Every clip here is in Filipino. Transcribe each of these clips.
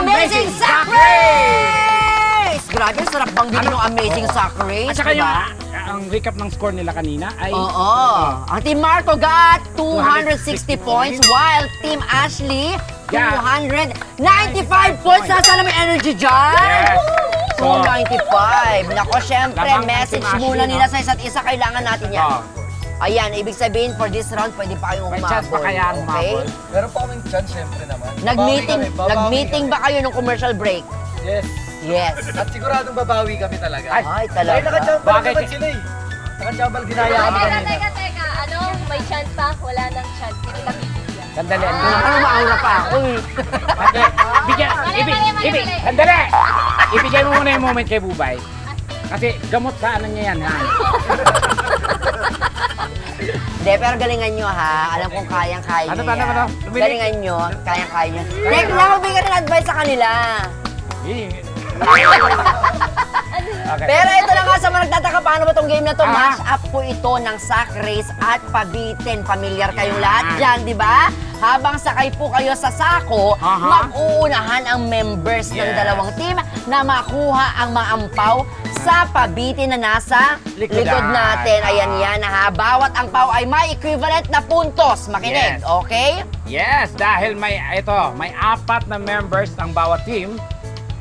Amazing Sack Race! Grabe, sarap bang bilhin ng Amazing Sack Race, At saka diba? ang recap ng score nila kanina ay... Oo. Ang Team Marco got 260 points, while Team Ashley, 295 points. Nasaan na may energy dyan? Yes. 295. Nako, syempre, Lamang ng message Team muna Ashley, nila no? sa isa't isa. Kailangan natin yan. Oh. Ayan, ibig sabihin, for this round, pwede pa kayong May umabol. chance pa kaya umabol? Meron pa kaming chance, syempre naman. Nag-meeting ba kayo nung commercial break? Yes. Yes. At siguradong babawi kami talaga. Ay, talaga. Dahil nakachambal Bakit? naman sila eh. Nakachambal, ginaya kami kanina. Teka. Ano? May chance pa? Wala nang chance. Hindi kita bibigyan. Sandali. Ano maaura pa ako eh. Sandali! Ibigay mo muna yung moment kay Bubay. Kasi gamot sa ano niya yan, ha? Hindi, pero galingan nyo ha. Alam kong kayang-kaya nyo yan. Ano? Galingan nyo, kayang-kaya nyo. Teka lang, magbigay ng advice sa kanila. Okay. Pero ito na nga sa mga nagtataka, paano ba itong game na to? Ah. Match up po ito ng sack race at pabitin. Pamilyar kayong lahat dyan, di ba? Habang sakay po kayo sa sako, mag-uunahan ang members ng Yes. dalawang team na makuha ang maampaw sa pabitin na nasa Likodan. likod natin. Ayan yan ha. Bawat angpaw ay may equivalent na puntos. Makinig, Yes. okay? Yes, dahil may 4 na members ang bawat team.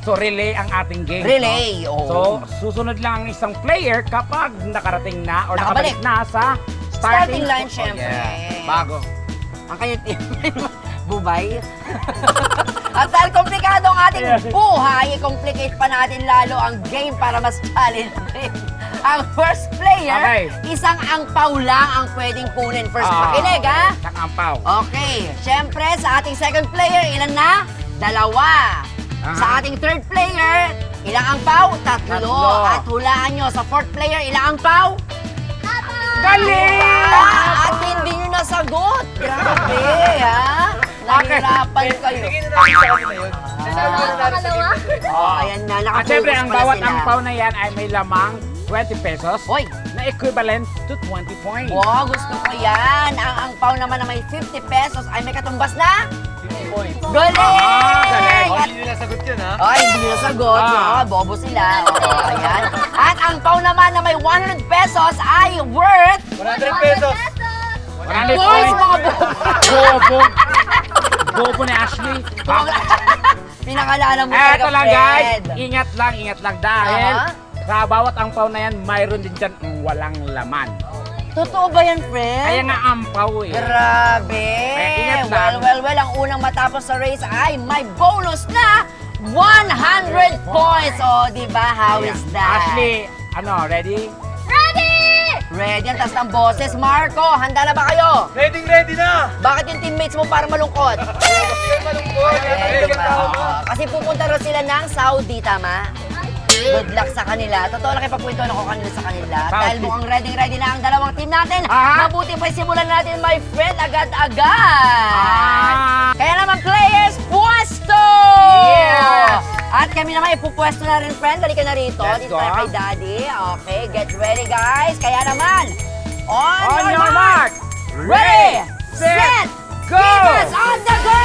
So, relay ang ating game. Relay, no? oo. So, susunod lang ang isang player kapag nakarating na or Nakabalik. nakabalik na sa Starting line, Oh, syempre. yeah. Bago. Ang kanya team, Bubay. At dahil komplikado ang ating buhay, i-complicate pa natin lalo ang game para mas challenging. Ang first player, Okay. isang angpaw lang ang pwedeng kunin. First pakinig, ha? Isang ampaw. Okay. Siyempre, sa ating second player, ilan na? 2. Sa ating third player, ilang angpaw? 3. Tatlo. At hulaan nyo, sa fourth player, ilang angpaw? Galing! At hindi nyo nasagot. Grabe, ha? Nahirapan kayo. Bigyan na natin sa kanila yun. Pangalawa? Oh, ayan na, At nakapulbos syempre, ang pala bawat sila. ampaw na yan ay may lamang 20 pesos Hoy, na equivalent to 20 points. wow, gusto ko yan. Ang angpaw naman na may 50 pesos ay may katumbas na 50 points. galing! galing. Oh, At hindi nila sagot yun, ha? ay, hindi nyo sagot. Bobo sila. Oh, ayan. At ang pau naman na may 100 pesos ay worth 100 pesos. 100 Boys, points. mga bobo. Bobo. Bobo ni Ashley. Pinakalala mo Eto lang guys, Fred. ingat lang dahil Aha. sa bawat ampaw na yan, mayroon din dyan ang walang laman. Totoo ba yan, Fred? Kaya nga ampaw eh. Grabe! Kaya ingat lang. Well, ang unang matapos sa race ay may bonus na 100 points! O, di ba? How is that? Ashley, ready? Ready! Ready ang taas ng boses. Marco, handa na ba kayo? Ready na! Bakit yung teammates mo parang malungkot? Kasi yung malungkot. Eh, di ba? Oo. Kasi pupunta rin sila ng Saudi, tama? Good luck sa kanila. Totoo lang ipagkwentuhan ako kanila sa kanila. Saudi. Dahil mukhang ready na ang dalawang team natin. Aha. Mabuti pa simulan natin, my friend, agad-agad. Kaya naman, players, puesto! Yes! At kami naman, ipupwesto na rin, friend. Dali ka na rito. Let's Dito go. tayo kay Daddy. Okay, get ready, guys. Kaya naman, On your mark! ready, set, go! keep us on the go!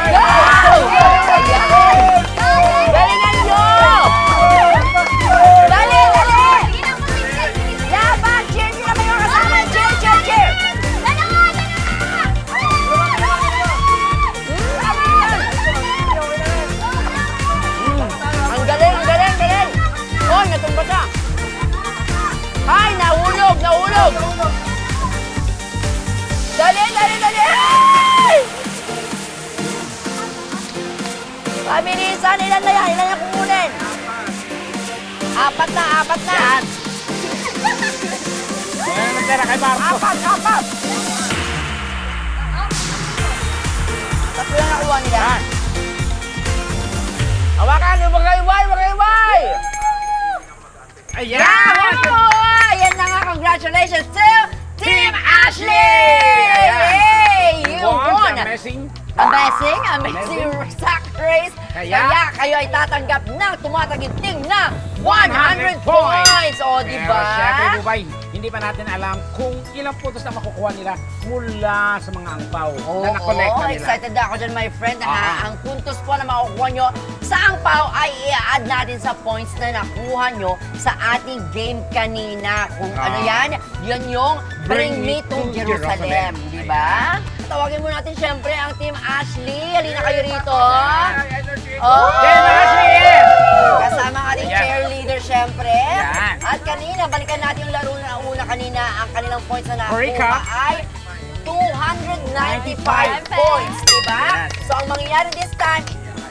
Go! Ayan. Galingan nyo! Dali! Laban! Cheer nyo naman yung kasama! Cheer! Ang galing! Hoy, natumba siya! Ay, nahulog! Dali! Ay! Pabilisan! Ilan na yan? Ilan na kukunin? Apat na! Yan! Yan ang nagtira kay Marco. Apat! Tatlo na nakuha nila. Yan! Hawakan! Magkaiway! Ayan! Ayan na nga! Congratulations to Team Ashley! Yay! You won! Amazing. Amazing sack race! Kaya kayo ay tatanggap ng tumataginting na 100 points! O, di Pero ba? syempre, Bubay, hindi pa natin alam kung ilang puntos na makukuha nila mula sa mga angpaw Oo, na nakolekta nila. excited ako dyan, my friend. Ha? Ah. Ang puntos po na makukuha nyo sa angpaw ay i-add natin sa points na nakuha nyo sa ating game kanina. Kung ano yan, yun yung Bring Me to Jerusalem. Di ba? Tawagin mo natin syempre ang Team Ashley. Halina kayo rito. Oh. Team Ashley! Kasama ang ating Ayan. cheerleader syempre. Ayan. At kanina, balikan natin yung laro na una kanina. Ang kanilang points na nakuha Recap. ay 295 points, diba? Yes. So, ang mangyayari this time,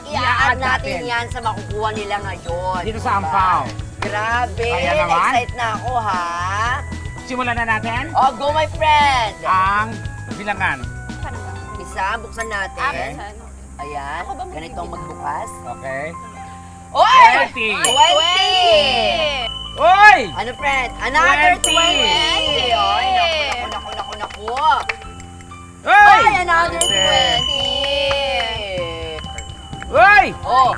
i-add I-add natin natin. yan sa makukuha nila ngayon. Dito diba? sa Ampaw. Grabe, Kaya naman. excited na ako, ha? Simulan na natin Oh, go my friend! ang bilangan. Isa, buksan natin. Buksan. Ayan, Ako ba ganito ang magbukas. Okay. Oy! 20. 20! Oy! Ano, friend? Another 20. 20! Oy, naku. Oy! Ay, another 20! Oy! Oh!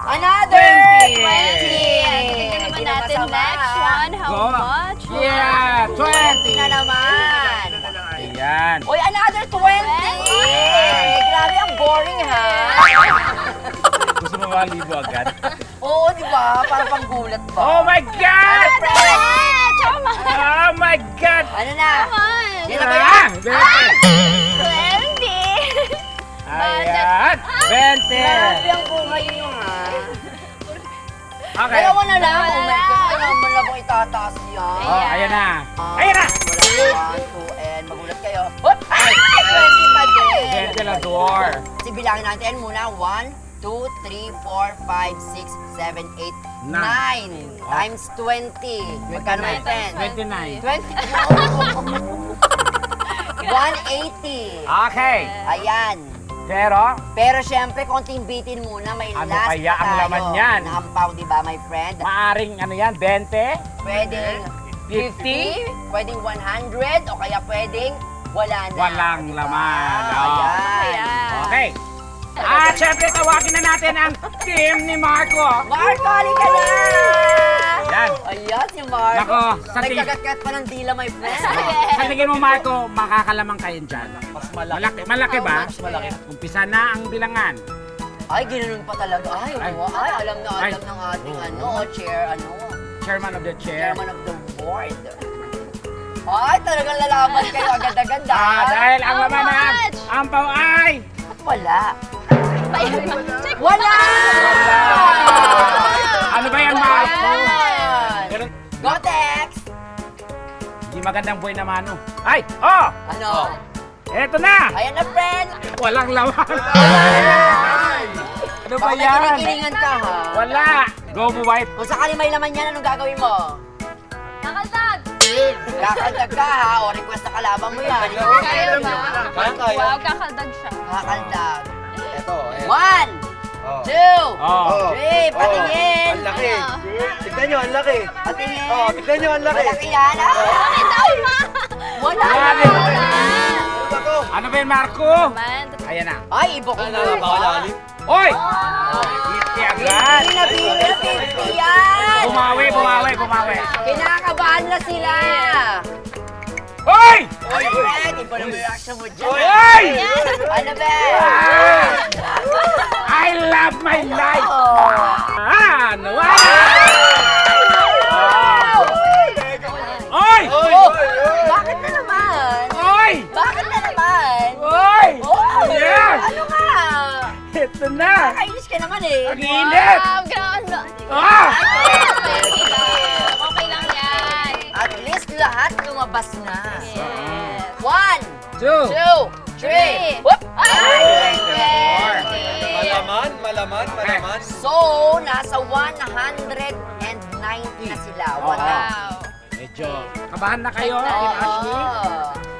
Another 20. 20! Tingnan naman Hindi na natin masama. next one. How Go. much? Yeah! 20 na 20! naman! Ayan. Uy, another 20! Grabe, ang boring, ha? Gusto mo ba libo agad? Oo, di ba? Parang panggulat ba? Oh my God! Friend! Chama! Oh my God! Ano na? Naman! Yan na ba yan? 20! Ayan! 20! Grabe ang buhay nyo, ha? Okay. Dalawa na lang. Dalawa Oh na my lang. God, ano naman lang itataas yan? Oh, ayan na. Ah, Ayan na! Wala 1, 2, and magulat kayo. Hop! Ay! 20 pa din! 20 la door. Kasi bilangin natin muna. 1, 2, 3, 4, 5, 6, 7, 8, 9 times 20. Magkano my friend? 29. 20. 180. Okay. Ayan. Pero, Pero syempre, konting bitin muna. May Ano last kaya ang tayo laman yan? na ampaw, di ba, my friend? maaring ano yan, 20? Pwedeng 50? pwedeng 100, o kaya pwedeng wala na. Walang di ba? laman. Oh. Ayan. Okay. At syempre, tawagin na natin ang team ni Marco. Marco, halika na! Yan. Ayan, si Marco. Nako, sa tingin- Nagkagat-gat pa ng dila, my friend. Sa tingin mo, Marco, makakalamang kayo dyan. Mas Malaki ba? How much? Malaki. Umpisa na ang bilangan. Ay, ginanon pa talaga. Ay, Ay. oo. Ay, alam na Ay. alam ng ating Oo. chair, Chairman of the chair. chairman of the board. Ay, talagang lalaban kayo agad-agad. Dahil ang How laman ng much? ampaw ay... Wala. Check Wala! Ano ba yan, Marco? Ayan. Ganun. Go, Tex! Hindi magandang buhay naman, oh. Ay! Oh! Ano? Eto na! Ayan na, friend! Walang laman. Ayan! Ano ba Baka may yan? kinikilingan ka, ha? Wala! Go mo, wife. Kung sakali may laman yan, anong gagawin mo? Nakaltag! Kakaldag ka, ha? O request na kalaban mo yan. Kaya ba? Kaya. Wow, kakaldag siya. Kakaldag. Ito, eh. 1, Oh. 2, Oh. 3, patingin! Ang laki. Ano? Tignan nyo, ang laki. Patingin! Oh, tignan nyo, ang laki. Malaki yan, ha? Tama! Wala! Wala. Ano to? Ano ba yan, Marco? Man, Ayan na. Ay, ibo ko na ba? Oy! Hiti agad. Hindi na bibig, 50 yan! Bumawi. Kinakabahan na sila! Oy! Oy, Fred, iba na may reaction mo dyan. Oy! Ano ba? I love my life! Oh. Ano? Oy! Oh, bakit na naman? Oy! Bakit na naman? Oy! Oh, Yes! ano ka? Ito na! Kainis ka naman eh. Ang init! wow, grabe. Ah! Okay lang yan. At least lahat lumabas na. Yes. 1, 2, 2, 3. Whoop! Ay! Malaman. So, nasa 190 na sila. Oo. Wow. Medyo kabahan na kayo, Team Ashley.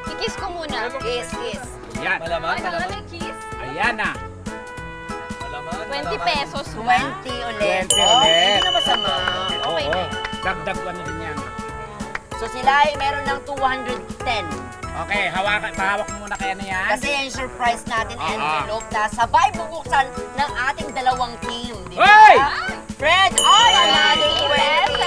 Kikiss ko muna. Kiss, kiss. Ayan. Malaman. Ano nga may kiss? Ayan na. 20 pesos 20 man. ulit. 20 Oh, ulit. hindi na masama. Okay Oo. na. Dagdag ano din yan. So, sila ay meron ng 210. Okay, pahawak mo muna kaya na yan. Kasi yan yung surprise natin Ah, envelope na sabay bubuksan ng ating dalawang team. Di ba? Hoy! Fred, ay, another 20.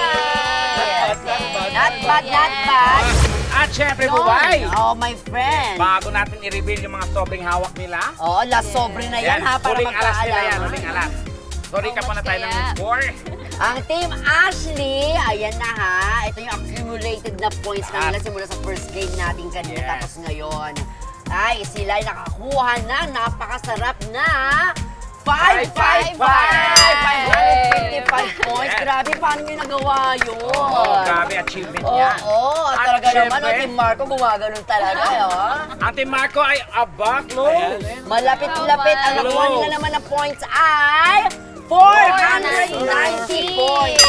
Not bad, not bad. At syempre, Yun. Bubay, Oh, my friend. bago natin i-reveal yung mga sobrang hawak nila. Oh, last sobre na yan ha, para huling alas nila yan, magkaalaman. huling alas. Sorry ka How po na much tayo ng kaya? score. Ang Team Ashley, ayan na ha. Ito yung accumulated na points na nila simula sa first game natin kanina Yes. tapos ngayon. Ay, sila ay nakakuha na napakasarap na 555! 555 points. Yes. Grabe, paano nyo nagawa yun? Oh, grabe achievement niya. Oo, at At talaga naman, syempre- ang Team Marco gumaganon talaga. Oh. Ang Team Marco ay abak, close. Malapit-lapit. Ang nakuha Hello. nila naman ng points ay 490 points.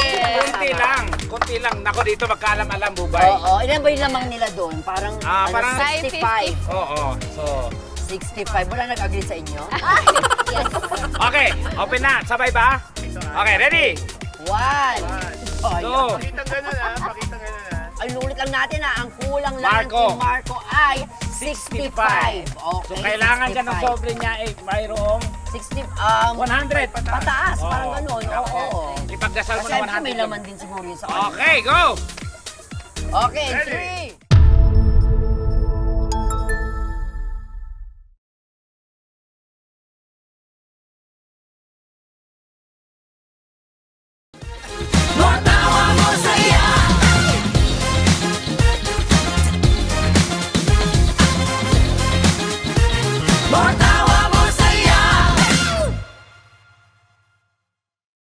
Kunti lang. Nako dito magkaalam-alam, Bubay. Oo, ilan ba yung lamang nila doon? Parang, Parang 65. Oo, so... 65. Wala nag-agree sa inyo? Yes. Okay, open na. Sabay ba? Okay, ready? 1. Two. Pakitang ganun ha. Pakitang ganun ha. Ay, ulit lang natin ha. Ang kulang lang Marco. ng Team Marco ay 65. Okay, So, kailangan dyan ng 65. sobre niya ay mayroong 60, 100. pataas, parang ganun. Oo. Ipagdasal mo Kasi na 100. may laman din siguro yun sa kanya. Okay, go! Okay, Ready?